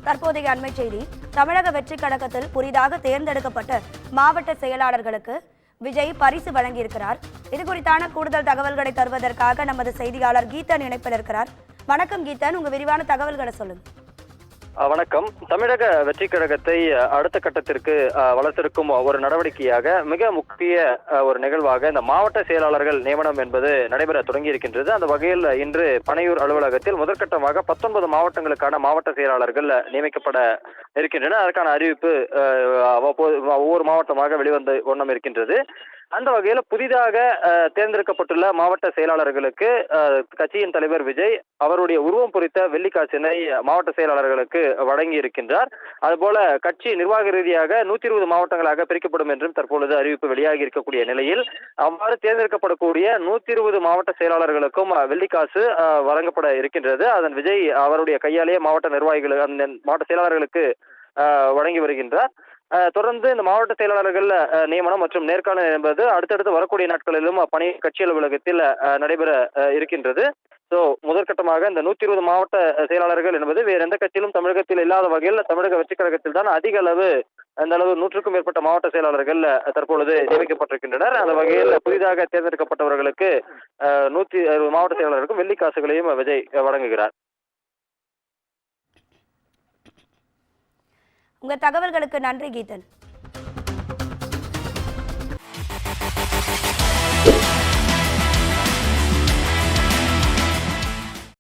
தற்போதைய அண்மை செய்தி. தமிழக வெற்றிக் கழகத்தில் புதிதாக தேர்ந்தெடுக்கப்பட்ட மாவட்ட செயலாளர்களுக்கு விஜய் பரிசு வழங்கியிருக்கிறார். இது குறித்தான கூடுதல் தகவல்களை தருவதற்காக நமது செய்தியாளர் கீதன் இணைப்பில் இருக்கிறார். வணக்கம் கீதன், உங்க விரிவான தகவல்களை சொல்லுங்க. வணக்கம். தமிழக வெற்றி கழகத்தை அடுத்த கட்டத்திற்கு வளர்த்திருக்கும் ஒரு நடவடிக்கையாக மிக முக்கிய ஒரு நிகழ்வாக இந்த மாவட்ட செயலாளர்கள் நியமனம் என்பது நடைபெற தொடங்கி இருக்கின்றது. அந்த வகையில் இன்று பனையூர் அலுவலகத்தில் முதற்கட்டமாக 19 மாவட்டங்களுக்கான மாவட்ட செயலாளர்கள் நியமிக்கப்பட இருக்கின்றன. அதற்கான அறிவிப்பு ஒவ்வொரு மாவட்டமாக வெளிவந்த வண்ணம் இருக்கின்றது. அந்த வகையில் புதிதாக தேர்ந்தெடுக்கப்பட்டுள்ள மாவட்ட செயலாளர்களுக்கு கட்சியின் தலைவர் விஜய் அவருடைய உருவம் பொறித்த வெள்ளிக்காசினை மாவட்ட செயலாளர்களுக்கு வழங்கி இருக்கின்றார். அதுபோல கட்சி நிர்வாக ரீதியாக 120 மாவட்டங்களாக பிரிக்கப்படும் என்றும் தற்பொழுது அறிவிப்பு வெளியாகி இருக்கக்கூடிய நிலையில் அவ்வாறு தேர்ந்தெடுக்கப்படக்கூடிய 120 மாவட்ட செயலாளர்களுக்கும் வெள்ளிக்காசு வழங்கப்பட இருக்கின்றது. அதன் விஜய் அவருடைய கையாலேயே மாவட்ட நிர்வாகிகளுக்கு அந்த மாவட்ட செயலாளர்களுக்கு வழங்கி வருகின்றார். தொடர்ந்து இந்த மாவட்ட செயலாளர்கள் நியமனம் மற்றும் நேர்காணல் என்பது அடுத்தடுத்து வரக்கூடிய நாட்களிலும் பணி கட்சி அலுவலகத்தில் நடைபெற இருக்கின்றது. முதற்கட்டமாக இந்த 120 மாவட்ட செயலாளர்கள் என்பது வேறு எந்த கட்சியிலும் தமிழகத்தில் இல்லாத வகையில் தமிழக வெற்றிக் கழகத்தில் தான் அதிக அளவு அந்த அளவு 100க்கும் மேற்பட்ட மாவட்ட செயலாளர்கள் தற்பொழுது நியமிக்கப்பட்டிருக்கின்றனர். அந்த வகையில் புதிதாக தேர்ந்தெடுக்கப்பட்டவர்களுக்கு 160 மாவட்ட செயலாளர்களுக்கும் வெள்ளிக்காசுகளையும் விஜய் வழங்குகிறார். உங்க தகவல்களுக்கு நன்றி கீதன்.